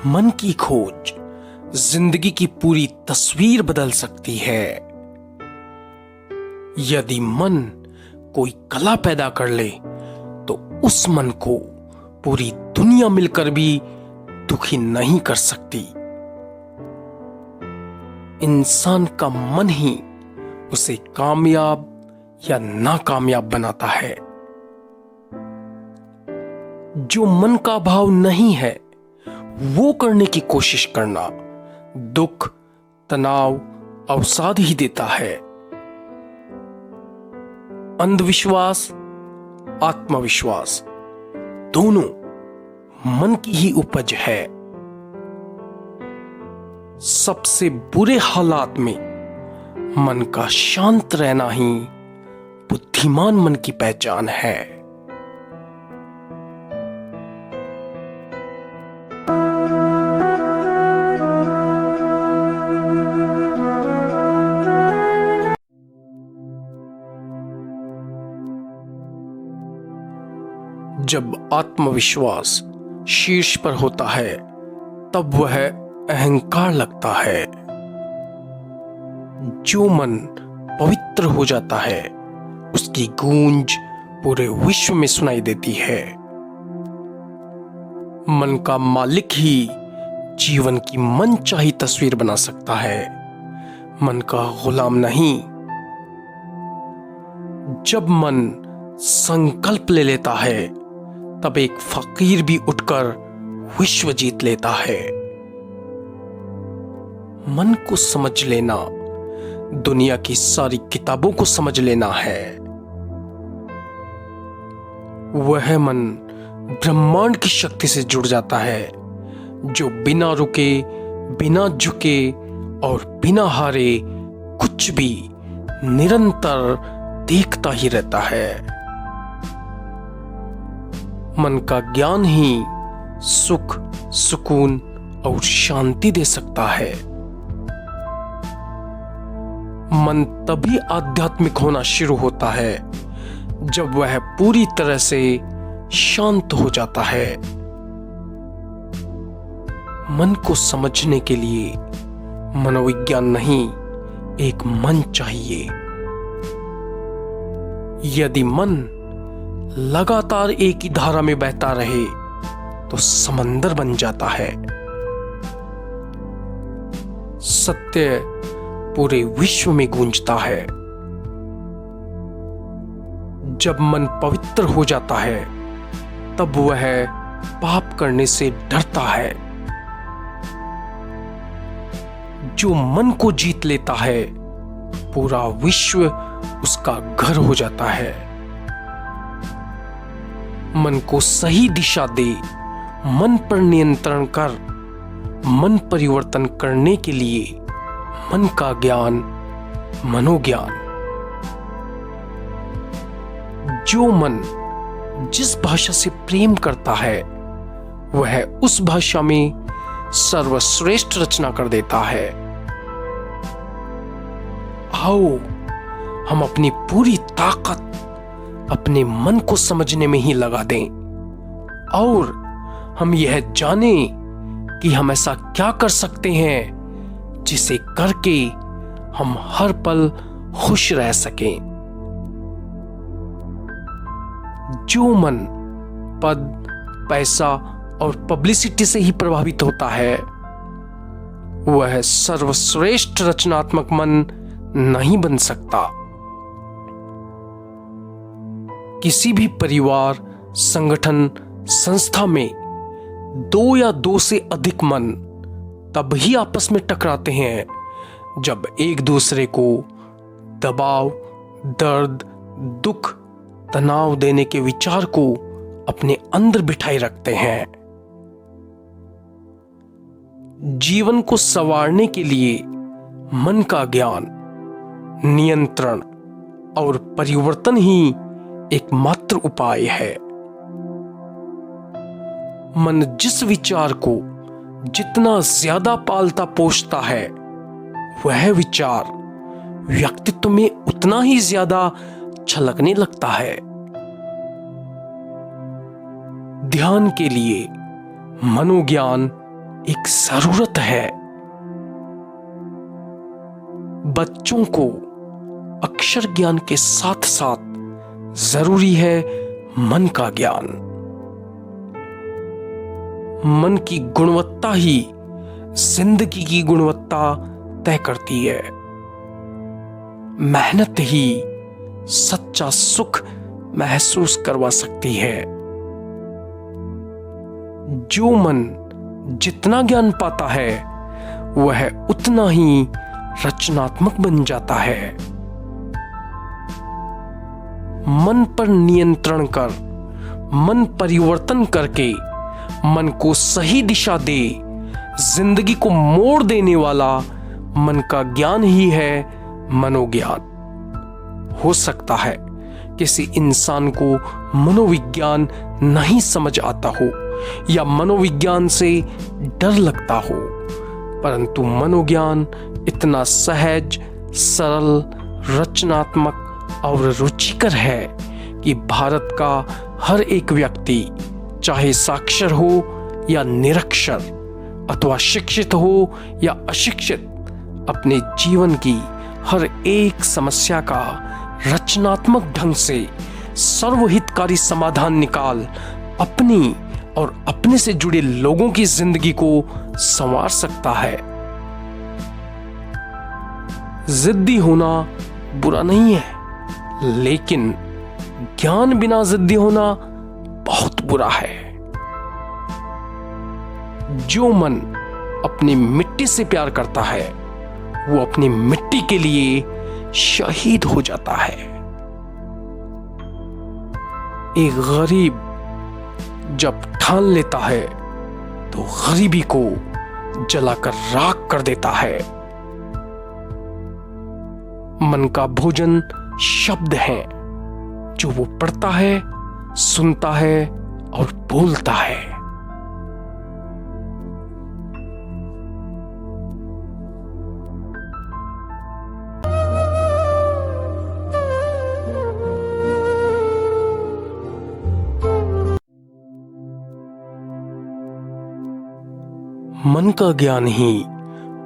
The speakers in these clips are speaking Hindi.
मन की खोज जिंदगी की पूरी तस्वीर बदल सकती है। यदि मन कोई कला पैदा कर ले तो उस मन को पूरी दुनिया मिलकर भी दुखी नहीं कर सकती। इंसान का मन ही उसे कामयाब या नाकामयाब बनाता है। जो मन का भाव नहीं है वो करने की कोशिश करना दुख, तनाव, अवसाद ही देता है। अंधविश्वास, आत्मविश्वास दोनों मन की ही उपज है। सबसे बुरे हालात में मन का शांत रहना ही बुद्धिमान मन की पहचान है। जब आत्मविश्वास शीर्ष पर होता है तब वह अहंकार लगता है। जो मन पवित्र हो जाता है उसकी गूंज पूरे विश्व में सुनाई देती है। मन का मालिक ही जीवन की मनचाही तस्वीर बना सकता है, मन का गुलाम नहीं। जब मन संकल्प ले लेता है तब एक फकीर भी उठकर विश्व जीत लेता है। मन को समझ लेना दुनिया की सारी किताबों को समझ लेना है। वह मन ब्रह्मांड की शक्ति से जुड़ जाता है जो बिना रुके, बिना झुके और बिना हारे कुछ भी निरंतर देखता ही रहता है। मन का ज्ञान ही सुख, सुकून और शांति दे सकता है। मन तभी आध्यात्मिक होना शुरू होता है जब वह पूरी तरह से शांत हो जाता है। मन को समझने के लिए मनोविज्ञान नहीं, एक मन चाहिए। यदि मन लगातार एक ही धारा में बहता रहे तो समंदर बन जाता है। सत्य पूरे विश्व में गूंजता है। जब मन पवित्र हो जाता है तब वह पाप करने से डरता है। जो मन को जीत लेता है पूरा विश्व उसका घर हो जाता है। मन को सही दिशा दे, मन पर नियंत्रण कर, मन परिवर्तन करने के लिए मन का ज्ञान, मनोज्ञान। जो मन जिस भाषा से प्रेम करता है वह उस भाषा में सर्वश्रेष्ठ रचना कर देता है। आओ हम अपनी पूरी ताकत अपने मन को समझने में ही लगा दें और हम यह जानें कि हम ऐसा क्या कर सकते हैं जिसे करके हम हर पल खुश रह सकें। जो मन पद, पैसा और पब्लिसिटी से ही प्रभावित होता है वह सर्वश्रेष्ठ रचनात्मक मन नहीं बन सकता। किसी भी परिवार, संगठन, संस्था में दो या दो से अधिक मन तब ही आपस में टकराते हैं जब एक दूसरे को दबाव, दर्द, दुख, तनाव देने के विचार को अपने अंदर बिठाए रखते हैं। जीवन को संवारने के लिए मन का ज्ञान, नियंत्रण और परिवर्तन ही एकमात्र उपाय है। मन जिस विचार को जितना ज्यादा पालता पोषता है वह विचार व्यक्तित्व में उतना ही ज्यादा छलकने लगता है। ध्यान के लिए मनोज्ञान, एक जरूरत है। बच्चों को अक्षर ज्ञान के साथ साथ जरूरी है मन का ज्ञान। मन की गुणवत्ता ही जिंदगी की गुणवत्ता तय करती है। मेहनत ही सच्चा सुख महसूस करवा सकती है। जो मन जितना ज्ञान पाता है वह उतना ही रचनात्मक बन जाता है। मन पर नियंत्रण कर, मन परिवर्तन करके मन को सही दिशा दे, जिंदगी को मोड़ देने वाला मन का ज्ञान ही है मनोज्ञान। हो सकता है किसी इंसान को मनोविज्ञान नहीं समझ आता हो या मनोविज्ञान से डर लगता हो, परंतु मनोज्ञान इतना सहज, सरल, रचनात्मक और रुचिकर है कि भारत का हर एक व्यक्ति, चाहे साक्षर हो या निरक्षर, अथवा शिक्षित हो या अशिक्षित, अपने जीवन की हर एक समस्या का रचनात्मक ढंग से सर्वहितकारी समाधान निकाल अपनी और अपने से जुड़े लोगों की जिंदगी को संवार सकता है। जिद्दी होना बुरा नहीं है, लेकिन ज्ञान बिना जिद्दी होना बहुत बुरा है। जो मन अपनी मिट्टी से प्यार करता है वो अपनी मिट्टी के लिए शहीद हो जाता है। एक गरीब जब ठान लेता है तो गरीबी को जलाकर राख कर देता है। मन का भोजन शब्द है जो वो पढ़ता है, सुनता है और बोलता है। मन का ज्ञान ही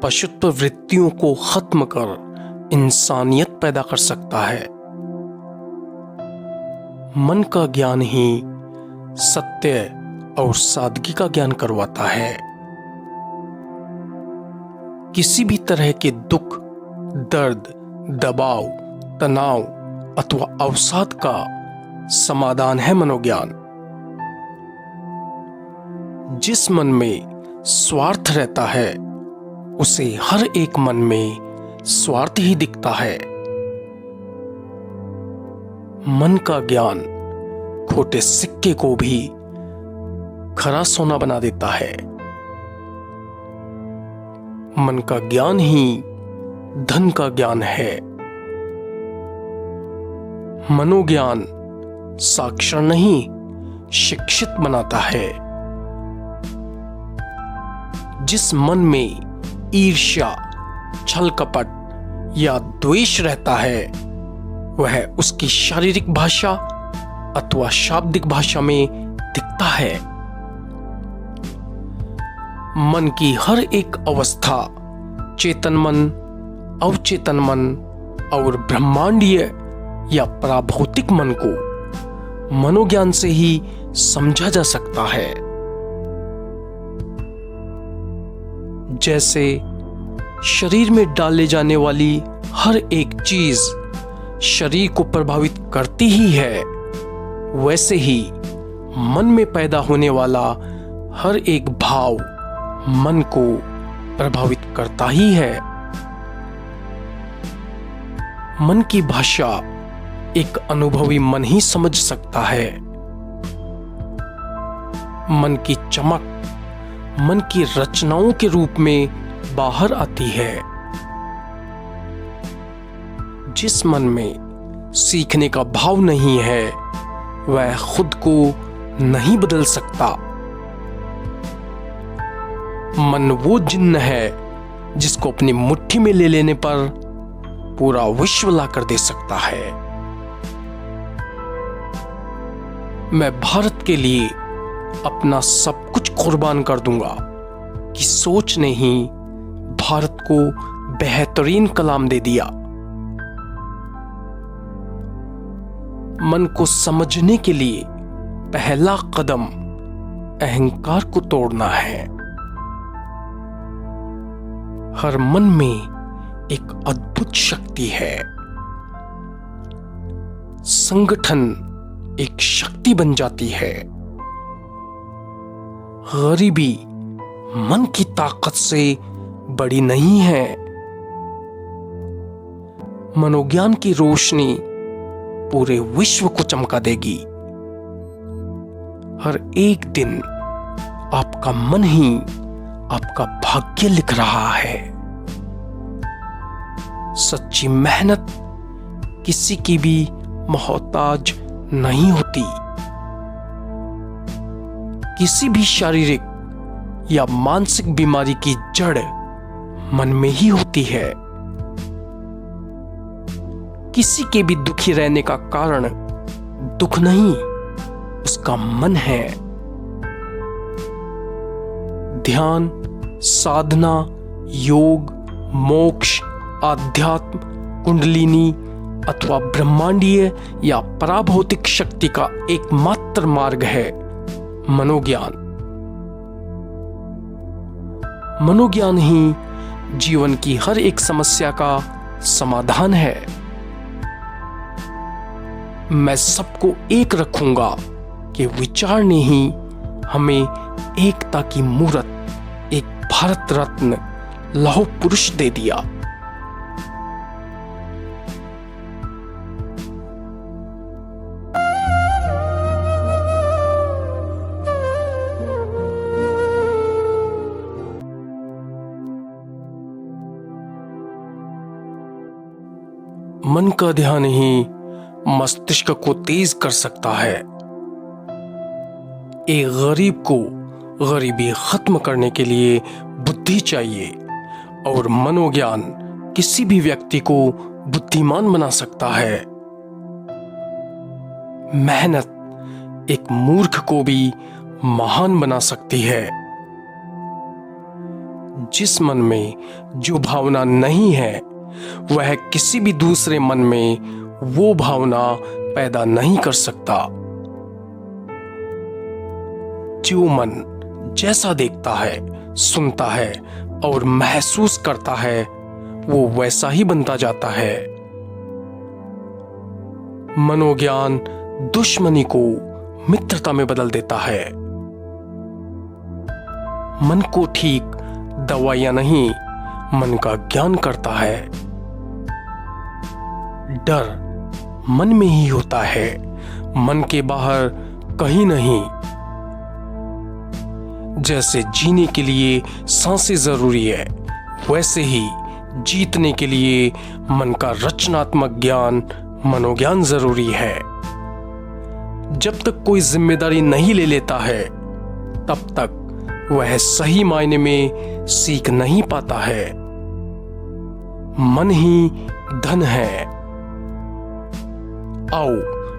पशुत्व वृत्तियों को खत्म कर इंसानियत पैदा कर सकता है। मन का ज्ञान ही सत्य और सादगी का ज्ञान करवाता है। किसी भी तरह के दुख, दर्द, दबाव, तनाव अथवा अवसाद का समाधान है मनोज्ञान। जिस मन में स्वार्थ रहता है उसे हर एक मन में स्वार्थ ही दिखता है। मन का ज्ञान खोटे सिक्के को भी खरा सोना बना देता है। मन का ज्ञान ही धन का ज्ञान है। मनोज्ञान साक्षर नहीं, शिक्षित बनाता है। जिस मन में ईर्ष्या, छल कपट या द्वेष रहता है वह उसकी शारीरिक भाषा अथवा शाब्दिक भाषा में दिखता है। मन की हर एक अवस्था चेतन मन, अवचेतन मन और ब्रह्मांडीय या पराभौतिक मन को मनोज्ञान से ही समझा जा सकता है। जैसे शरीर में डाले जाने वाली हर एक चीज शरीर को प्रभावित करती ही है, वैसे ही मन में पैदा होने वाला हर एक भाव मन को प्रभावित करता ही है। मन की भाषा एक अनुभवी मन ही समझ सकता है। मन की चमक मन की रचनाओं के रूप में बाहर आती है। जिस मन में सीखने का भाव नहीं है वह खुद को नहीं बदल सकता। मन वो जिन्न है जिसको अपनी मुट्ठी में ले लेने पर पूरा विश्व ला कर दे सकता है। मैं भारत के लिए अपना सब कुछ कुर्बान कर दूंगा, की सोच ने ही भारत को बेहतरीन कलाम दे दिया। मन को समझने के लिए पहला कदम अहंकार को तोड़ना है। हर मन में एक अद्भुत शक्ति है। संगठन एक शक्ति बन जाती है। गरीबी मन की ताकत से बड़ी नहीं है। मनोज्ञान की रोशनी पूरे विश्व को चमका देगी। हर एक दिन आपका मन ही आपका भाग्य लिख रहा है। सच्ची मेहनत किसी की भी मोहताज नहीं होती। किसी भी शारीरिक या मानसिक बीमारी की जड़ मन में ही होती है। किसी के भी दुखी रहने का कारण दुख नहीं, उसका मन है। ध्यान, साधना, योग, मोक्ष, आध्यात्म, कुंडलिनी अथवा ब्रह्मांडीय या पराभौतिक शक्ति का एकमात्र मार्ग है मनोज्ञान। मनोज्ञान ही जीवन की हर एक समस्या का समाधान है। मैं सबको एक रखूंगा कि विचार ने ही हमें एकता की मूर्त, एक भारत रत्न लौह पुरुष दे दिया। मन का ध्यान ही मस्तिष्क को तेज कर सकता है। एक गरीब को गरीबी खत्म करने के लिए बुद्धि चाहिए और मनोज्ञान किसी भी व्यक्ति को बुद्धिमान बना सकता है। मेहनत एक मूर्ख को भी महान बना सकती है। जिस मन में जो भावना नहीं है वह किसी भी दूसरे मन में वो भावना पैदा नहीं कर सकता। जो मन जैसा देखता है, सुनता है और महसूस करता है वो वैसा ही बनता जाता है। मनोज्ञान दुश्मनी को मित्रता में बदल देता है। मन को ठीक दवाइयां नहीं, मन का ज्ञान करता है। डर मन में ही होता है, मन के बाहर कहीं नहीं। जैसे जीने के लिए सांसें जरूरी है, वैसे ही जीतने के लिए मन का रचनात्मक ज्ञान, मनोज्ञान जरूरी है। जब तक कोई जिम्मेदारी नहीं ले लेता है तब तक वह सही मायने में सीख नहीं पाता है। मन ही धन है। आओ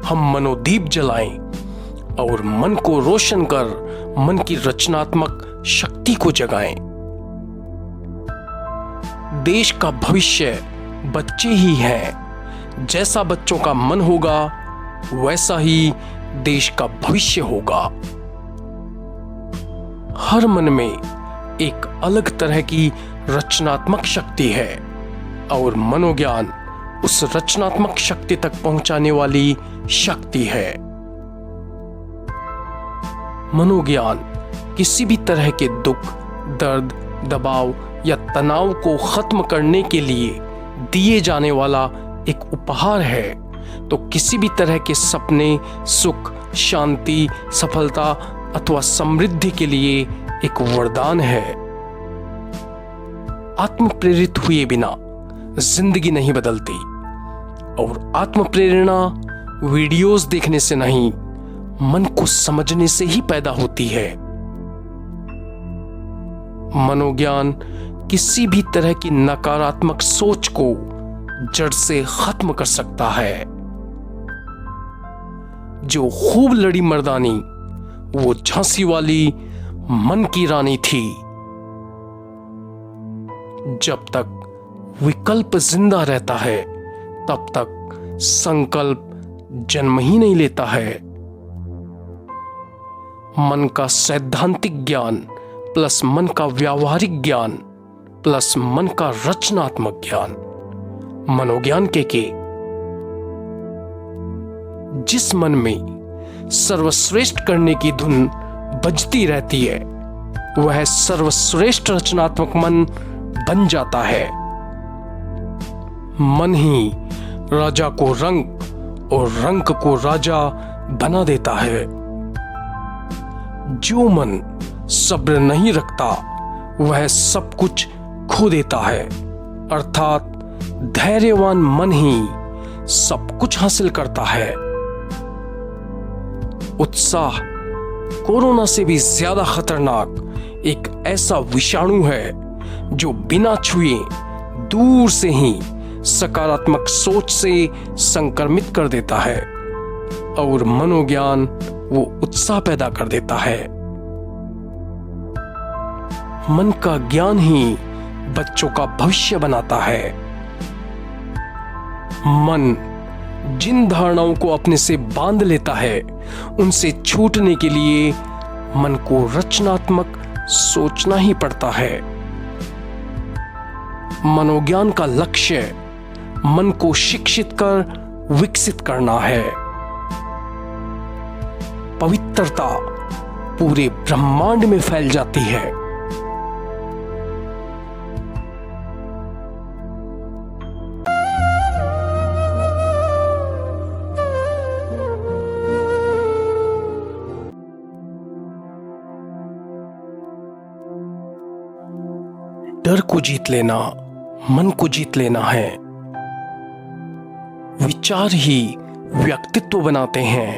हम मनोदीप जलाएं और मन को रोशन कर मन की रचनात्मक शक्ति को जगाएं। देश का भविष्य बच्चे ही हैं। जैसा बच्चों का मन होगा वैसा ही देश का भविष्य होगा। हर मन में एक अलग तरह की रचनात्मक शक्ति है और मनोज्ञान उस रचनात्मक शक्ति तक पहुंचाने वाली शक्ति है। मनोज्ञान किसी भी तरह के दुख, दर्द, दबाव या तनाव को खत्म करने के लिए दिए जाने वाला एक उपहार है, तो किसी भी तरह के सपने, सुख, शांति, सफलता अथवा समृद्धि के लिए एक वरदान है। आत्म प्रेरित हुए बिना जिंदगी नहीं बदलती और आत्म प्रेरणा वीडियोस देखने से नहीं, मन को समझने से ही पैदा होती है। मनोज्ञान किसी भी तरह की नकारात्मक सोच को जड़ से खत्म कर सकता है। जो खूब लड़ी मर्दानी वो झांसी वाली मन की रानी थी। जब तक विकल्प जिंदा रहता है तब तक संकल्प जन्म ही नहीं लेता है। मन का सैद्धांतिक ज्ञान प्लस मन का व्यावहारिक ज्ञान प्लस मन का रचनात्मक ज्ञान, मनोज्ञान के जिस मन में सर्वश्रेष्ठ करने की धुन बजती रहती है वह सर्वश्रेष्ठ रचनात्मक मन बन जाता है। मन ही राजा को रंक और रंक को राजा बना देता है। जो मन सब्र नहीं रखता वह सब कुछ खो देता है, अर्थात धैर्यवान मन ही सब कुछ हासिल करता है। उत्साह कोरोना से भी ज्यादा खतरनाक एक ऐसा विषाणु है जो बिना छुए दूर से ही सकारात्मक सोच से संक्रमित कर देता है और मनोज्ञान वो उत्साह पैदा कर देता है। मन का ज्ञान ही बच्चों का भविष्य बनाता है। मन जिन धारणाओं को अपने से बांध लेता है उनसे छूटने के लिए मन को रचनात्मक सोचना ही पड़ता है। मनोज्ञान का लक्ष्य मन को शिक्षित कर विकसित करना है। पवित्रता पूरे ब्रह्मांड में फैल जाती है। डर को जीत लेना मन को जीत लेना है। विचार ही व्यक्तित्व बनाते हैं।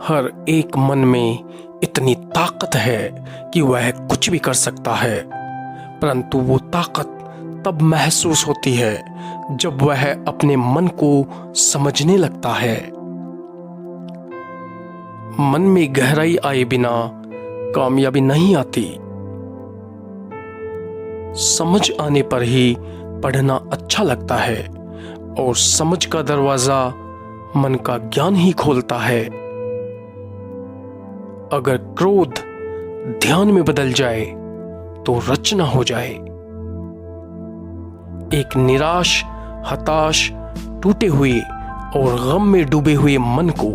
हर एक मन में इतनी ताकत है कि वह कुछ भी कर सकता है, परंतु वो ताकत तब महसूस होती है जब वह अपने मन को समझने लगता है। मन में गहराई आए बिना कामयाबी नहीं आती। समझ आने पर ही पढ़ना अच्छा लगता है और समझ का दरवाजा मन का ज्ञान ही खोलता है। अगर क्रोध ध्यान में बदल जाए तो रचना हो जाए। एक निराश, हताश, टूटे हुए और गम में डूबे हुए मन को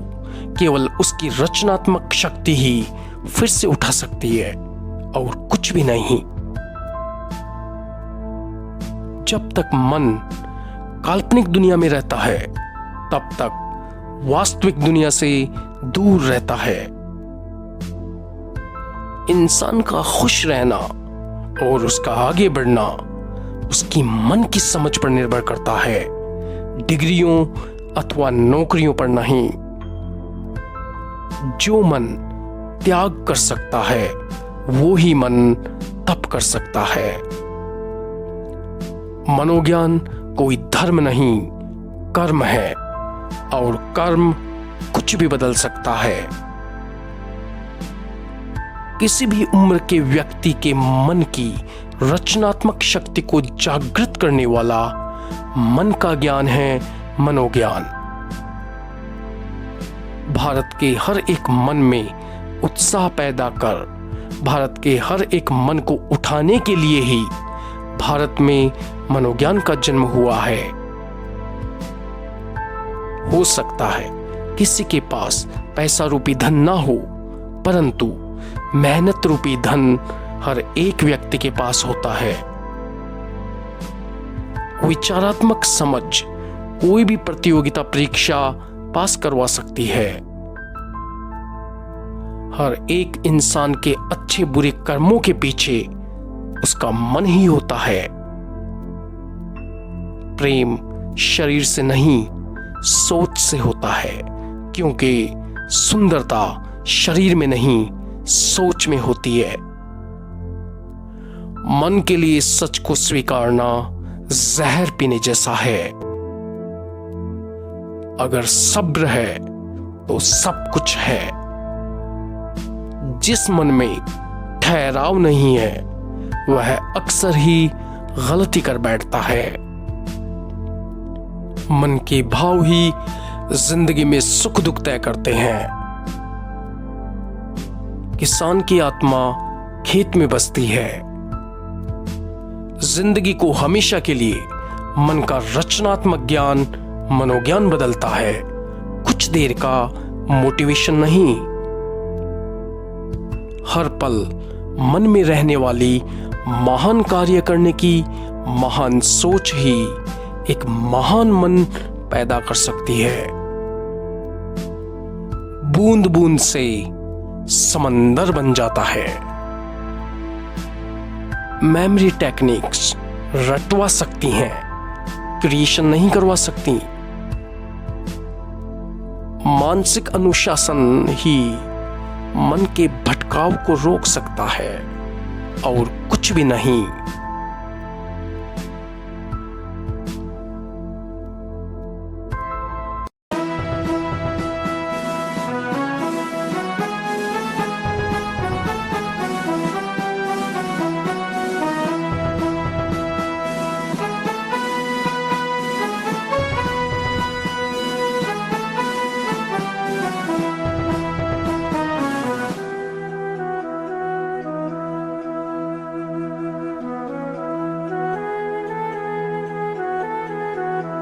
केवल उसकी रचनात्मक शक्ति ही फिर से उठा सकती है और कुछ भी नहीं। जब तक मन काल्पनिक दुनिया में रहता है तब तक वास्तविक दुनिया से दूर रहता है। इंसान का खुश रहना और उसका आगे बढ़ना उसकी मन की समझ पर निर्भर करता है, डिग्रियों अथवा नौकरियों पर नहीं। जो मन त्याग कर सकता है वो ही मन तप कर सकता है। मनोज्ञान कोई धर्म नहीं, कर्म है और कर्म कुछ भी बदल सकता है। किसी भी उम्र के व्यक्ति के मन की रचनात्मक शक्ति को जागृत करने वाला मन का ज्ञान है मनोज्ञान। भारत के हर एक मन में उत्साह पैदा कर भारत के हर एक मन को उठाने के लिए ही भारत में मनोज्ञान का जन्म हुआ है। हो सकता है किसी के पास पैसा रूपी धन ना हो, परंतु मेहनत रूपी धन हर एक व्यक्ति के पास होता है। विचारात्मक समझ कोई भी प्रतियोगिता परीक्षा पास करवा सकती है। हर एक इंसान के अच्छे बुरे कर्मों के पीछे उसका मन ही होता है। प्रेम शरीर से नहीं, सोच से होता है, क्योंकि सुंदरता शरीर में नहीं, सोच में होती है। मन के लिए सच को स्वीकारना जहर पीने जैसा है। अगर सब्र है तो सब कुछ है। जिस मन में ठहराव नहीं है वह अक्सर ही गलती कर बैठता है। मन के भाव ही जिंदगी में सुख दुख तय करते हैं। किसान की आत्मा खेत में बसती है। जिंदगी को हमेशा के लिए मन का रचनात्मक ज्ञान मनोज्ञान बदलता है, कुछ देर का मोटिवेशन नहीं। हर पल मन में रहने वाली महान कार्य करने की महान सोच ही एक महान मन पैदा कर सकती है। बूंद बूंद से समंदर बन जाता है। मेमोरी टेक्निक्स रटवा सकती हैं, क्रिएशन नहीं करवा सकती। मानसिक अनुशासन ही मन के भटकाव को रोक सकता है और कुछ भी नहीं।